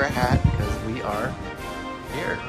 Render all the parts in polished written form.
for a hat because we are here.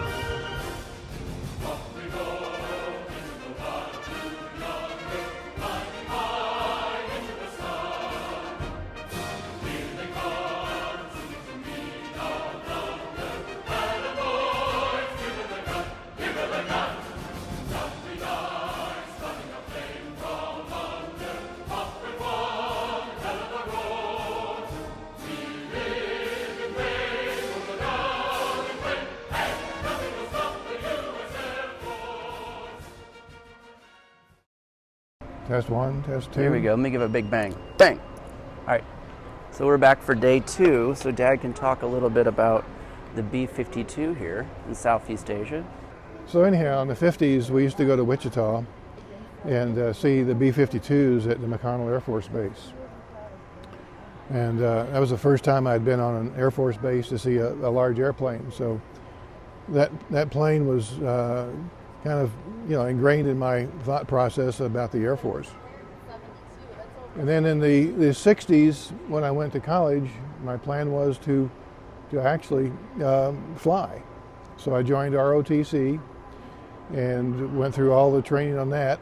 Test one, test two. Here we go. Let me give a big bang. Bang! All right. So we're back for day 2. So Dad can talk a little bit about the B-52 here in Southeast Asia. So anyhow, in the 50s, we used to go to Wichita and see the B-52s at the McConnell Air Force Base. And that was the first time I'd been on an Air Force base to see a large airplane. So that plane was kind of, ingrained in my thought process about the Air Force. And then in the 60s, when I went to college, my plan was to actually fly. So I joined ROTC and went through all the training on that.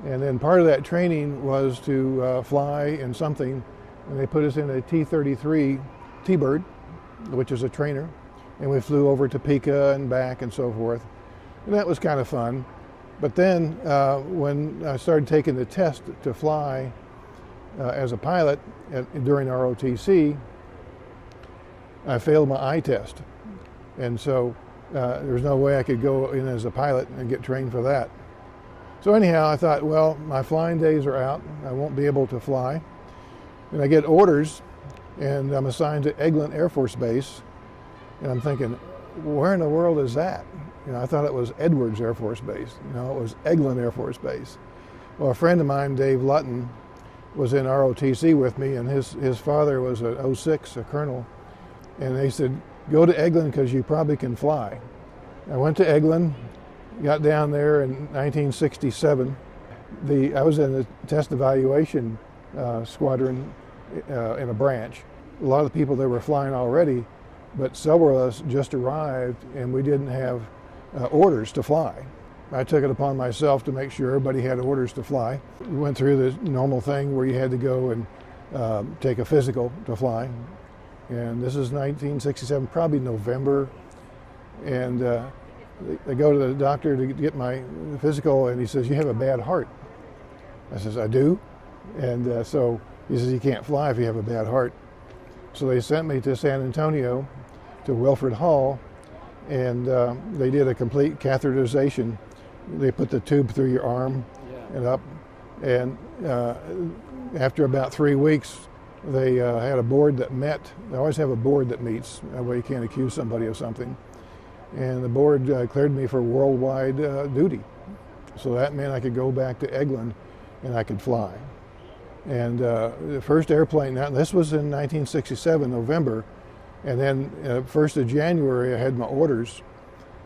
And then part of that training was to fly in something, and they put us in a T-33 T-Bird, which is a trainer, and we flew over Topeka and back and so forth. And that was kind of fun. But then when I started taking the test to fly as a pilot during ROTC, I failed my eye test. And so there's no way I could go in as a pilot and get trained for that. So anyhow, I thought, well, my flying days are out. I won't be able to fly. And I get orders, and I'm assigned to Eglin Air Force Base. And I'm thinking, where in the world is that? I thought it was Edwards Air Force Base. No, it was Eglin Air Force Base. Well, a friend of mine, Dave Lutton, was in ROTC with me, and his father was an 06, a colonel. And they said, go to Eglin because you probably can fly. I went to Eglin, got down there in 1967. I was in the test evaluation squadron in a branch. A lot of the people that were flying already, but several of us just arrived and we didn't have orders to fly. I took it upon myself to make sure everybody had orders to fly. We went through the normal thing where you had to go and take a physical to fly. And this is 1967, probably November. And I go to the doctor to get my physical, and he says, you have a bad heart. I says, I do? And so he says, you can't fly if you have a bad heart. So they sent me to San Antonio, to Wilfred Hall, and they did a complete catheterization. They put the tube through your arm and up. And after about 3 weeks, they had a board that met. They always have a board that meets. That way you can't accuse somebody of something. And the board cleared me for worldwide duty. So that meant I could go back to Eglin and I could fly. And the first airplane, now this was in 1967, November, and then 1st of January I had my orders,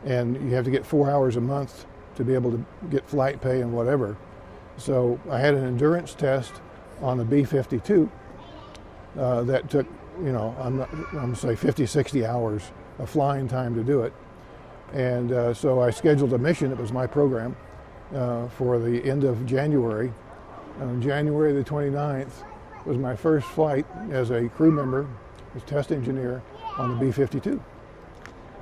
and you have to get 4 hours a month to be able to get flight pay and whatever. So I had an endurance test on the B-52 that took, I'm going to say 50, 60 hours of flying time to do it. And so I scheduled a mission. It was my program for the end of January. On January the 29th was my first flight as a crew member, as test engineer on the B-52.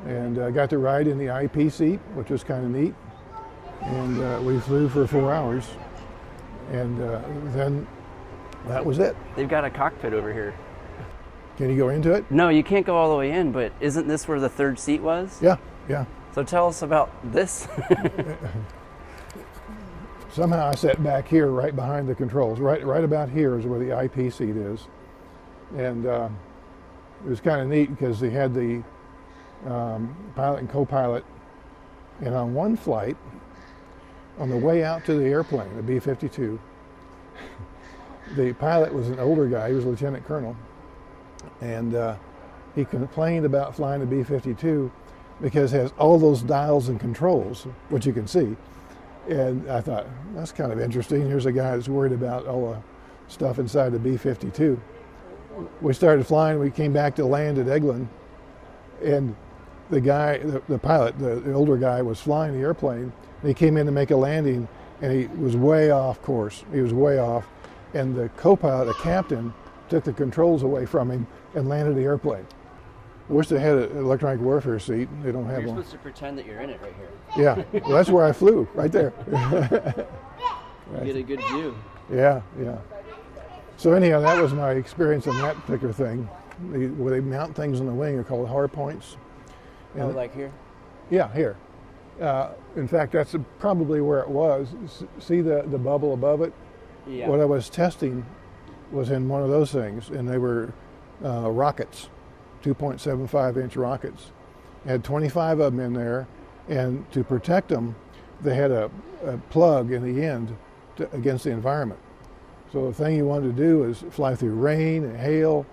And I got to ride in the IP seat, which was kind of neat. And we flew for 4 hours. And then that was it. They've got a cockpit over here. Can you go into it? No, you can't go all the way in, but isn't this where the third seat was? Yeah. So tell us about this. Somehow I sat back here right behind the controls. Right about here is where the IP seat is. And it was kind of neat because they had the pilot and co-pilot. And on one flight, on the way out to the airplane, the B-52, the pilot was an older guy. He was a lieutenant colonel. And he complained about flying the B-52 because it has all those dials and controls, which you can see. And I thought, that's kind of interesting. Here's a guy that's worried about all the stuff inside the B-52. We started flying. We came back to land at Eglin. And the guy, the pilot, the older guy, was flying the airplane. And he came in to make a landing, and he was way off course. He was way off. And the co-pilot, the captain, took the controls away from him and landed the airplane. I wish they had an electronic warfare seat. They don't have You're one. supposed to pretend that you're in it right here. Yeah, well, that's where I flew, right there. You get a good view. Yeah, yeah. So anyhow, that was my experience on that particular thing. Where they mount things on the wing are called hard points. Oh, like here? Yeah, here. In fact, that's probably where it was. See the bubble above it? Yeah. What I was testing was in one of those things, and they were rockets, 2.75-inch rockets. Had 25 of them in there, and to protect them, they had a plug in the end against the environment. So the thing you wanted to do is fly through rain and hail,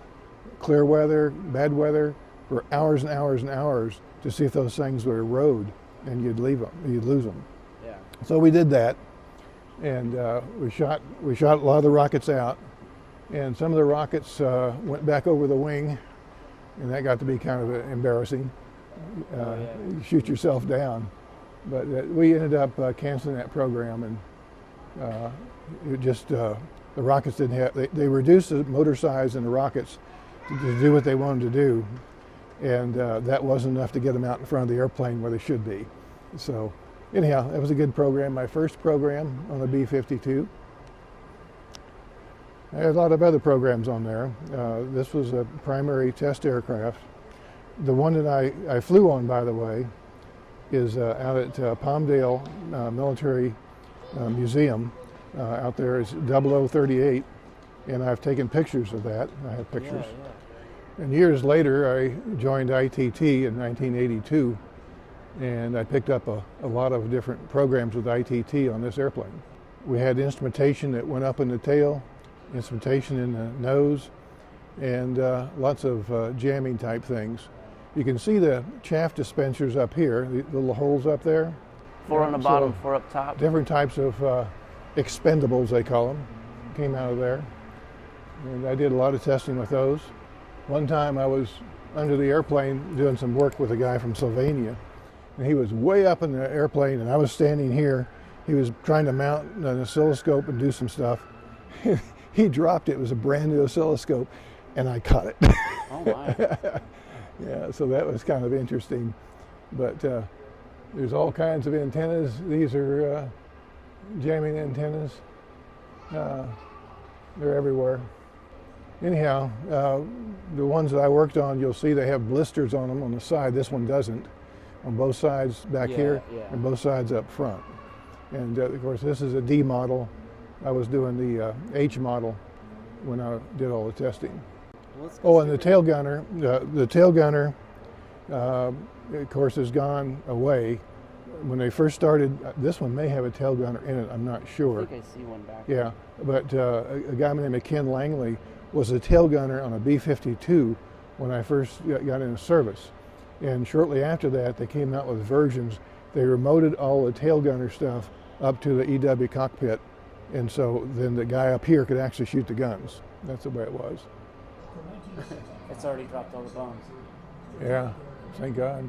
clear weather, bad weather, for hours and hours and hours to see if those things would erode, and you'd lose them. Yeah. So we did that, and we shot a lot of the rockets out, and some of the rockets went back over the wing, and that got to be kind of embarrassing. You shoot yourself down, but we ended up canceling that program, and it just the rockets didn't have. They reduced the motor size in the rockets to do what they wanted to do, and that wasn't enough to get them out in front of the airplane where they should be. So anyhow, that was a good program. My first program on the B-52. I had a lot of other programs on there. This was a primary test aircraft. The one that I flew on, by the way, is out at Palmdale Military Museum. Out there is 0038, and I've taken pictures of that. I have pictures. Yeah. And years later, I joined ITT in 1982, and I picked up a lot of different programs with ITT on this airplane. We had instrumentation that went up in the tail, instrumentation in the nose, and lots of jamming type things. You can see the chaff dispensers up here, the little holes up there. 4 on the bottom, 4 up top. Different types of expendables, they call them, came out of there. And I did a lot of testing with those. One time I was under the airplane doing some work with a guy from Sylvania, and he was way up in the airplane, and I was standing here. He was trying to mount an oscilloscope and do some stuff. He dropped it. It was a brand new oscilloscope, and I caught it. Oh my. Yeah, so that was kind of interesting. But there's all kinds of antennas. These are jamming antennas. They're everywhere. Anyhow, the ones that I worked on, you'll see they have blisters on them on the side. This one doesn't. On both sides back here, and both sides up front. And of course, this is a D model. I was doing the H model when I did all the testing. Oh, and the tail gunner, of course, has gone away. When they first started, this one may have a tail gunner in it, I'm not sure. I think I see one back. Yeah, but a guy named Ken Langley was a tail gunner on a B-52 when I first got into service. And shortly after that, they came out with versions. They remoted all the tail gunner stuff up to the EW cockpit. And so then the guy up here could actually shoot the guns. That's the way it was. It's already dropped all the bombs. Yeah, thank God.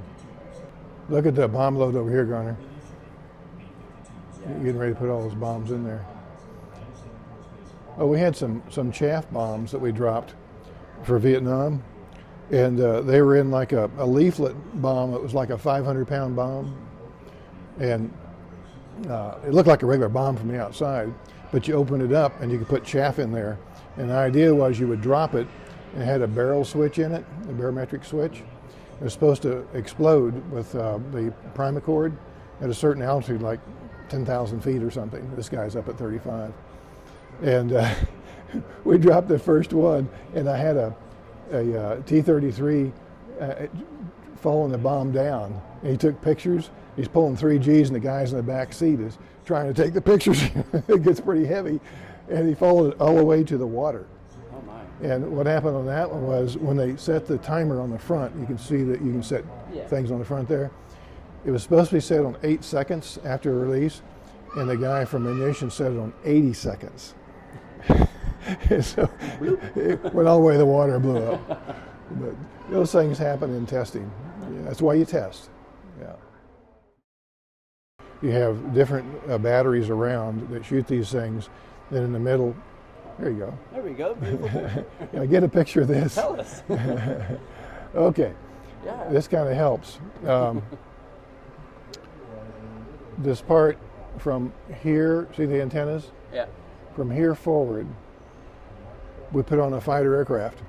Look at the bomb load over here, Garner. Getting ready to put all those bombs in there. Oh, we had some chaff bombs that we dropped for Vietnam, and they were in like a leaflet bomb. It was like a 500-pound bomb, and it looked like a regular bomb from the outside, but you open it up and you could put chaff in there. And the idea was you would drop it, and it had a barrel switch in it, a barometric switch. It was supposed to explode with the primacord at a certain altitude, like 10,000 feet or something. This guy's up at 35. And we dropped the first one, and I had a T-33 following the bomb down. And he took pictures. He's pulling 3 Gs, and the guys in the back seat is trying to take the pictures. It gets pretty heavy. And he followed it all the way to the water. Oh my. And what happened on that one was when they set the timer on the front, you can see that you can set things on the front there. It was supposed to be set on 8 seconds after release, and the guy from Munitions set it on 80 seconds. And so it went all the way to the water and blew up. But those things happen in testing. Yeah, that's why you test. Yeah. You have different batteries around that shoot these things. Then in the middle, there you go. There we go. Beautiful picture. Yeah, get a picture of this. Tell us. Okay. Yeah. This kind of helps. This part from here, see the antennas? Yeah. From here forward, we put on a fighter aircraft.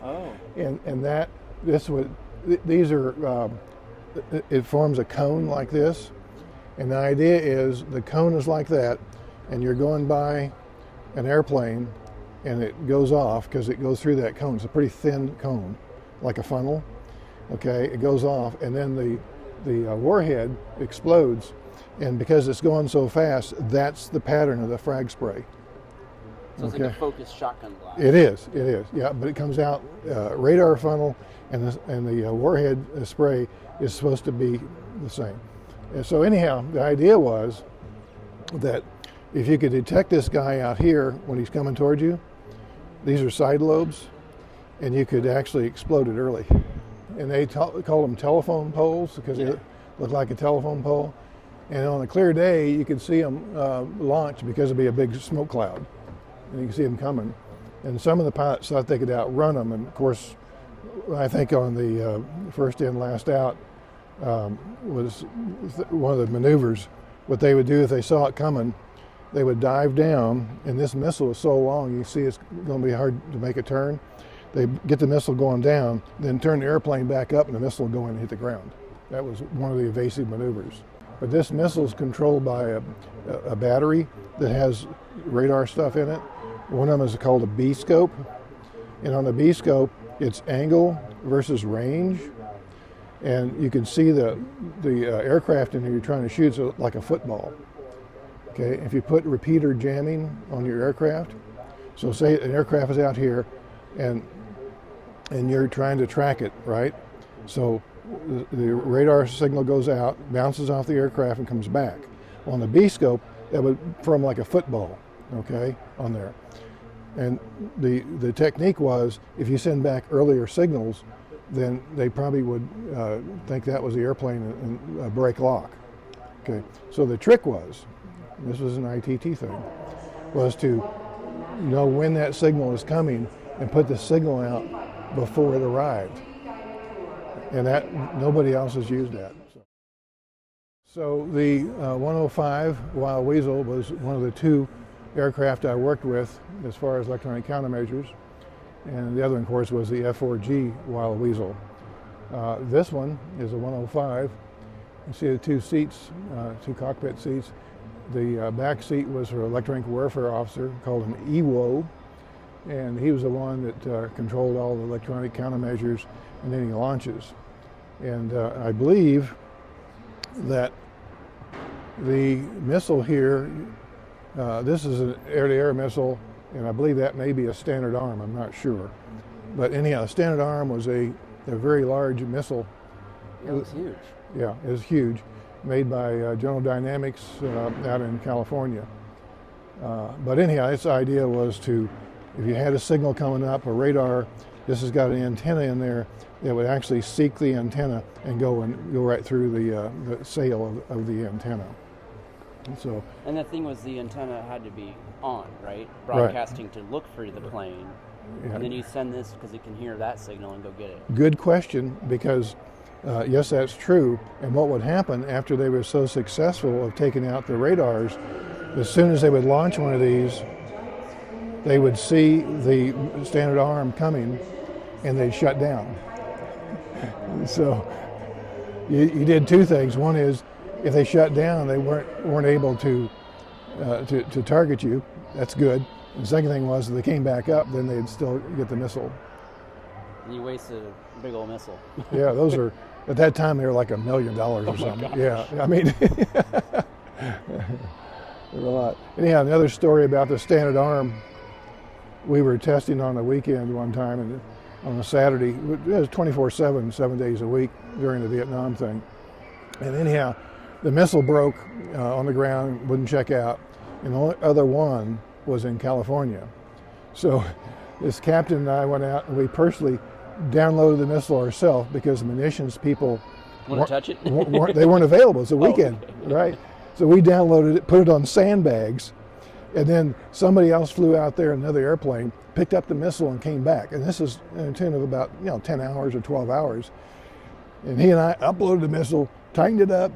Oh. And that, this would, these are, it forms a cone like this. And the idea is the cone is like that, and you're going by an airplane, and it goes off because it goes through that cone. It's a pretty thin cone, like a funnel. Okay, it goes off, and then the warhead explodes, and because it's going so fast, that's the pattern of the frag spray. So it's like a focused shotgun blast. It is, yeah. But it comes out radar funnel, and the warhead spray is supposed to be the same. And so anyhow, the idea was that if you could detect this guy out here when he's coming towards you, these are side lobes, and you could actually explode it early. And they call them telephone poles because they look like a telephone pole. And on a clear day, you can see them launch because it'd be a big smoke cloud, and you can see them coming. And some of the pilots thought they could outrun them, and of course, I think on the first in, last out was one of the maneuvers. What they would do if they saw it coming, they would dive down, and this missile is so long, you see it's going to be hard to make a turn. They get the missile going down, then turn the airplane back up, and the missile will go in and hit the ground. That was one of the evasive maneuvers. But this missile is controlled by a battery that has radar stuff in it. One of them is called a B-scope. And on the B-scope, it's angle versus range. And you can see the aircraft in here you're trying to shoot is like a football. Okay, if you put repeater jamming on your aircraft, so say an aircraft is out here and you're trying to track it, right? So the radar signal goes out, bounces off the aircraft, and comes back. On the B-scope, that would form like a football, okay, on there. And the technique was, if you send back earlier signals, then they probably would think that was the airplane and break lock. Okay, so the trick was, this was an ITT thing, was to know when that signal is coming and put the signal out before it arrived. And that, nobody else has used that. So the 105 Wild Weasel was one of the two aircraft I worked with as far as electronic countermeasures. And the other one, of course, was the F4G Wild Weasel. This one is a 105. You see the two seats, two cockpit seats. The back seat was for an electronic warfare officer called an EWO, and he was the one that controlled all the electronic countermeasures and any launches. And I believe that the missile here, this is an air-to-air missile, and I believe that may be a Standard Arm, I'm not sure. But anyhow, Standard Arm was a very large missile. It was huge. Yeah, it was huge, made by General Dynamics out in California. But anyhow, its idea was to, if you had a signal coming up, a radar, this has got an antenna in there that would actually seek the antenna and go right through the sail of the antenna. And the thing was, the antenna had to be on, right? Broadcasting to look for the plane. Yeah. And then you send this because it can hear that signal and go get it. Good question, because yes, that's true. And what would happen after they were so successful of taking out the radars, as soon as they would launch one of these, they would see the Standard Arm coming and they'd shut down. So you did two things. One is, if they shut down, they weren't able to target you. That's good. And the second thing was, if they came back up, then they'd still get the missile. And you wasted a big old missile. Yeah, those are, at that time, they were like $1 million or something. Gosh. Yeah, I mean, there were a lot. Anyhow, another story about the Standard Arm. We were testing on a weekend one time, and on a Saturday, it was 24/7, 7 days a week during the Vietnam thing. And anyhow, the missile broke on the ground, wouldn't check out, and the only other one was in California. So this captain and I went out, and we personally downloaded the missile ourselves because the munitions people Want to touch it? they weren't available. It's a weekend, okay. right? So we downloaded it, put it on sandbags, and then somebody else flew out there in another airplane, picked up the missile and came back. And this is in a tune of about 10 hours or 12 hours. And he and I uploaded the missile, tightened it up,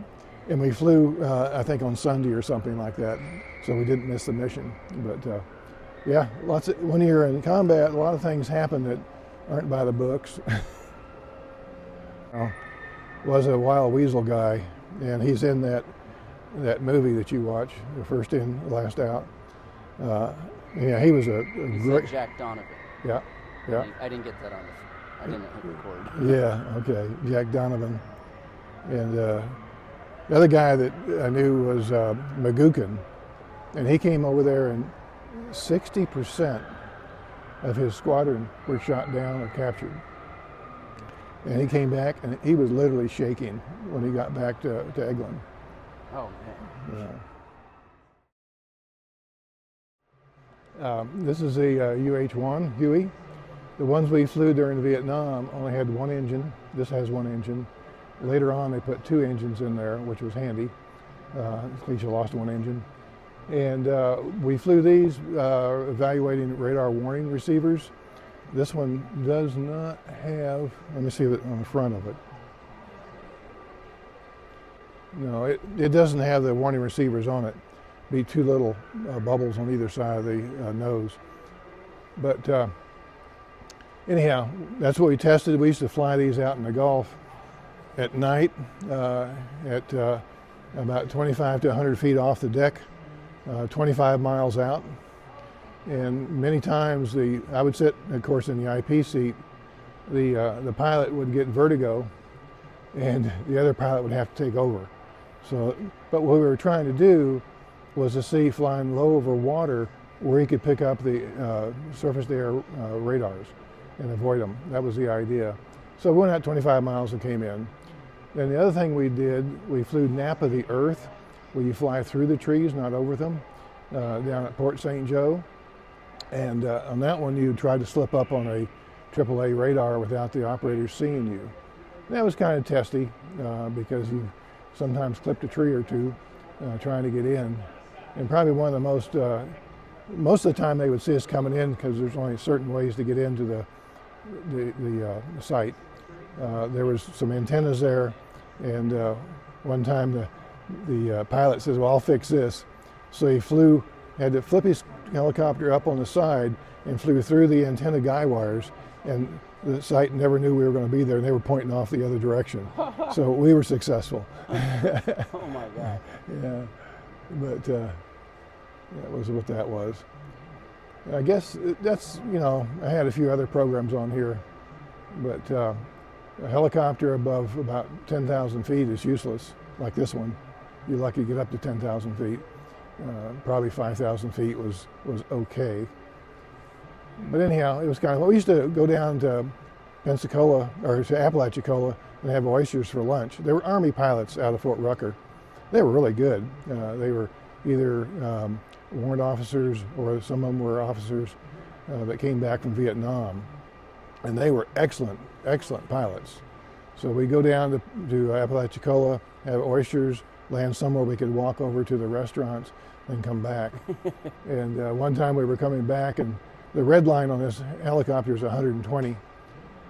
and we flew, I think on Sunday or something like that. So we didn't miss the mission. But yeah, when you're in combat, a lot of things happen that aren't by the books. Was a wild weasel guy, and he's in that movie that you watch, the First In, Last Out. Yeah, he was a great. Jack Donovan. Yeah. I didn't get that on I didn't hit record. Yeah. Okay. Jack Donovan, and the other guy that I knew was Magookin, and he came over there, and 60% of his squadron were shot down or captured. And he came back, and he was literally shaking when he got back to Eglin. Oh, man. Yeah. This is a UH-1 Huey. The ones we flew during Vietnam only had one engine. This has one engine. Later on, they put two engines in there, which was handy. At least you lost one engine. And we flew these evaluating radar warning receivers. This one does not have, let me see it on the front of it. No, it doesn't have the warning receivers on it. Be two little bubbles on either side of the nose. But anyhow, that's what we tested. We used to fly these out in the Gulf at night at about 25 to 100 feet off the deck, 25 miles out. And many times I would sit, of course, in the IP seat. The pilot would get vertigo, and the other pilot would have to take over. So, but what we were trying to do was to see flying low over water where he could pick up the surface-to-air radars and avoid them. That was the idea. So we went out 25 miles and came in. Then the other thing we did, we flew nap of the earth, where you fly through the trees, not over them, down at Port St. Joe. And on that one, you tried to slip up on a AAA radar without the operator seeing you. And that was kind of testy because you sometimes clipped a tree or two trying to get in. And probably one of the most of the time they would see us coming in because there's only certain ways to get into the site. There was some antennas there, and one time the pilot says, "Well, I'll fix this." So he had to flip his helicopter up on the side and flew through the antenna guy wires, and the site never knew we were going to be there, and they were pointing off the other direction. So we were successful. Oh my God. Yeah, but that was what that was. I guess that's, I had a few other programs on here, but a helicopter above about 10,000 feet is useless, like this one. You're lucky to get up to 10,000 feet. Probably 5,000 feet was okay. But anyhow, it was kind of, we used to go down to Pensacola, or to Apalachicola, and have oysters for lunch. They were Army pilots out of Fort Rucker. They were really good. They were either warrant officers, or some of them were officers that came back from Vietnam. And they were excellent pilots. So we go down to Apalachicola, have oysters, land somewhere we could walk over to the restaurants and come back. And one time we were coming back, and the red line on this helicopter is 120.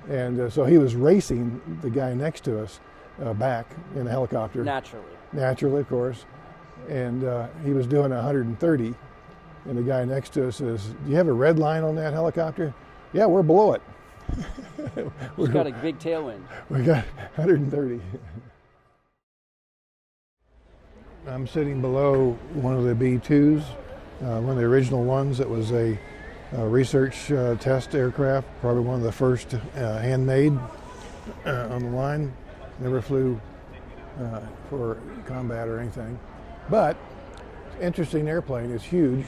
And so he was racing the guy next to us back in the helicopter. Naturally, of course. And he was doing 130. And the guy next to us says, "Do you have a red line on that helicopter?" "Yeah, we're below it." We've got a big tailwind. We got 130. I'm sitting below one of the B-2s, one of the original ones that was a research test aircraft, probably one of the first handmade on the line. Never flew for combat or anything. But interesting airplane. It's huge.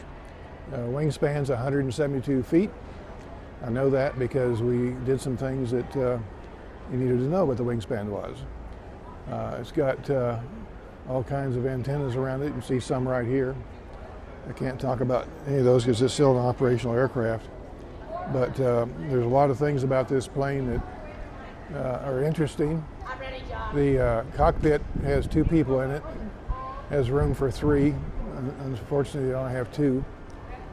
Wingspan's 172 feet. I know that because we did some things that you needed to know what the wingspan was. It's got all kinds of antennas around it. You can see some right here. I can't talk about any of those because it's still an operational aircraft. but there's a lot of things about this plane that are interesting. The cockpit has 2 people in it, has room for 3. Unfortunately, they only have 2.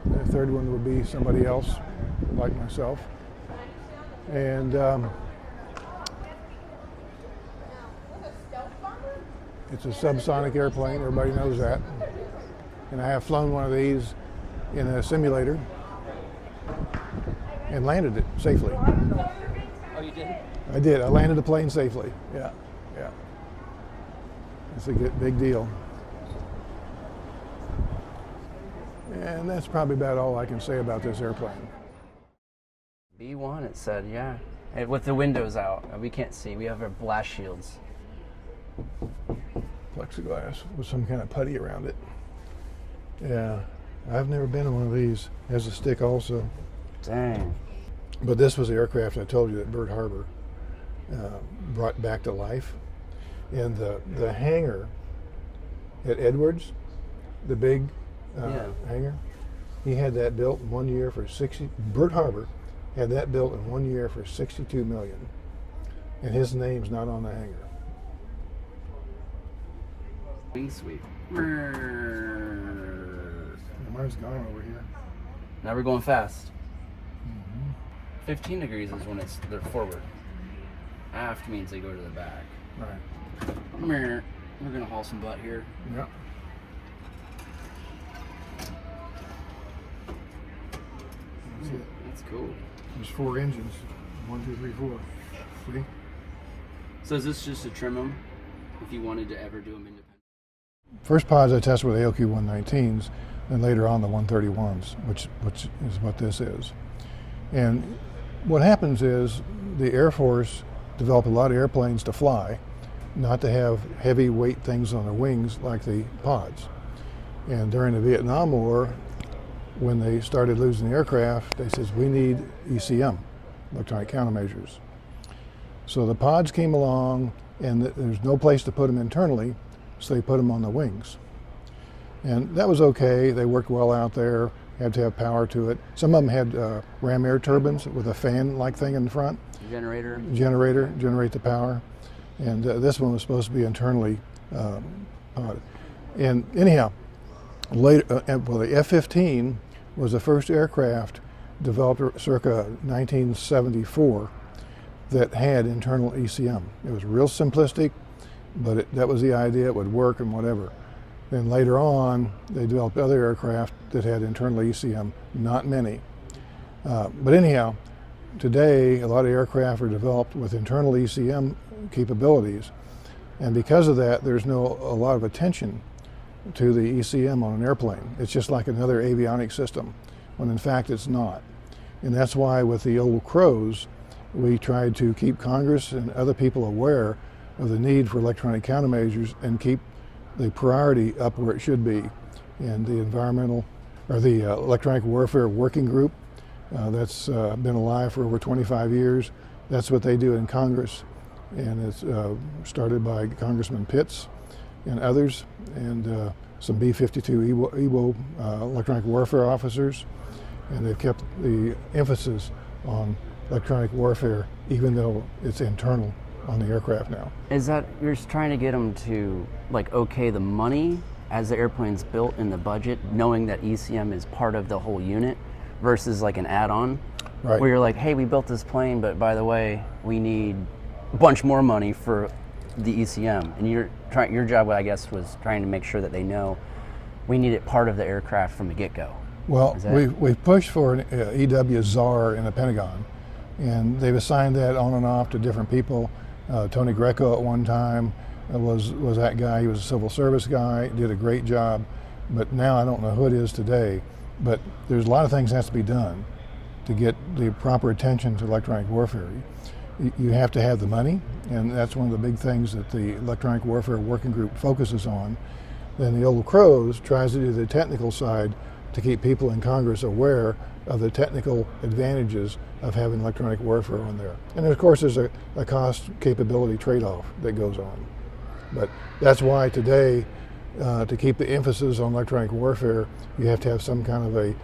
The third one would be somebody else, like myself. And it's a subsonic airplane, everybody knows that. And I have flown one of these in a simulator and landed it safely. Oh, you did? I did. I landed the plane safely. Yeah, yeah. It's a big deal. And that's probably about all I can say about this airplane. B1, it said, yeah. And with the windows out, we can't see. We have our blast shields. Plexiglass with some kind of putty around it. Yeah, I've never been in one of these. It has a stick also. Dang. But this was the aircraft I told you that Bird Harbor brought back to life. And the hangar at Edwards, the big hangar, he had that built in 1 year for 60. Bird Harbor had that built in 1 year for $62 million, and his name's not on the hangar. Wing sweep. Mine's gone over here. Now we're going fast. 15 degrees is when they're forward. Aft means they go to the back. Right. We're gonna haul some butt here. Yep. That's cool. There's 4 engines. 1, 2, 3, 4. See? So is this just to trim them if you wanted to ever do them independent? First pods I tested were the LQ-119s, and later on the 131s, which is what this is. And what happens is the Air Force developed a lot of airplanes to fly, not to have heavy weight things on their wings like the pods. And during the Vietnam War, when they started losing the aircraft, they said, we need ECM, electronic countermeasures. So the pods came along, and there's no place to put them internally, so they put them on the wings. And that was okay. They worked well out there, had to have power to it. Some of them had ram air turbines with a fan-like thing in the front. Generate the power. And this one was supposed to be internally podded. And anyhow, later, the F-15 was the first aircraft developed circa 1974 that had internal ECM. It was real simplistic, but that was the idea. It would work and whatever. Then later on, they developed other aircraft that had internal ECM, not many. But anyhow, today, a lot of aircraft are developed with internal ECM capabilities. And because of that, there's a lot of attention to the ECM on an airplane. It's just like another avionics system, when in fact it's not. And that's why with the old Crows, we tried to keep Congress and other people aware of the need for electronic countermeasures and keep the priority up where it should be. And the Electronic Warfare Working Group, that's been alive for over 25 years. That's what they do in Congress. And it's started by Congressman Pitts and others, and some B-52 EWO electronic warfare officers. And they've kept the emphasis on electronic warfare, even though it's internal on the aircraft now. Is that you're just trying to get them to like okay the money as the airplane's built in the budget, knowing that ECM is part of the whole unit versus like an add-on? Right. Where you're like, hey, we built this plane, but by the way, we need a bunch more money for the ECM. And your job, I guess, was trying to make sure that they know we need it part of the aircraft from the get-go. Well, we've pushed for an EW czar in the Pentagon, and they've assigned that on and off to different people. Tony Greco at one time was that guy. He was a civil service guy, did a great job, but now I don't know who it is today. But there's a lot of things that has to be done to get the proper attention to electronic warfare. You have to have the money, and that's one of the big things that the Electronic Warfare Working Group focuses on. Then the Old Crows tries to do the technical side to keep people in Congress aware of the technical advantages of having electronic warfare on there. And of course there's a cost capability trade-off that goes on. But that's why today, to keep the emphasis on electronic warfare, you have to have some kind of a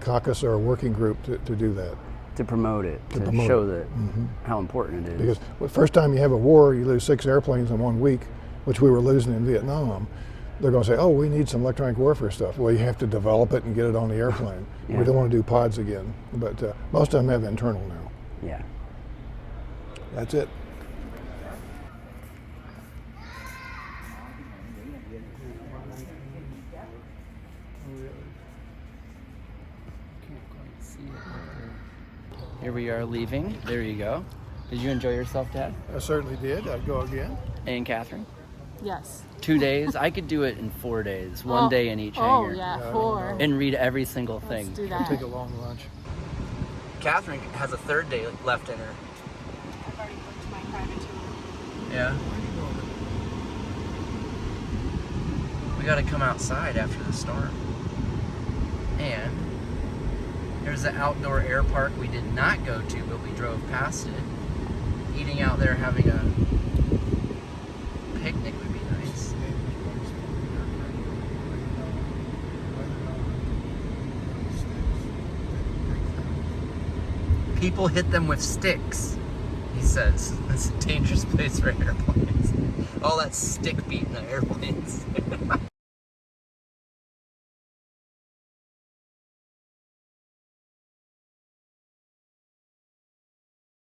caucus or a working group to do that. To promote it, to promote show it. that how important it is. Because the first time you have a war, you lose 6 airplanes in 1 week, which we were losing in Vietnam. They're going to say, oh, we need some electronic warfare stuff. Well, you have to develop it and get it on the airplane. Yeah. We don't want to do pods again. But most of them have internal now. Yeah. That's it. Here we are leaving. There you go. Did you enjoy yourself, Dad? I certainly did. I'd go again. And Catherine? Yes. 2 days? I could do it in 4 days. One day in each Oh, hangar. yeah, Yeah, I 4. don't And read every single Let's thing. do I'll that. take a long lunch. Catherine has a 3rd day left in her. I've already booked my private tour. Yeah. We gotta come outside after the storm. And there's the outdoor air park we did not go to, but we drove past it. Eating out there, having a picnic would be nice. People hit them with sticks, he says. It's a dangerous place for airplanes. All that stick beating the airplanes.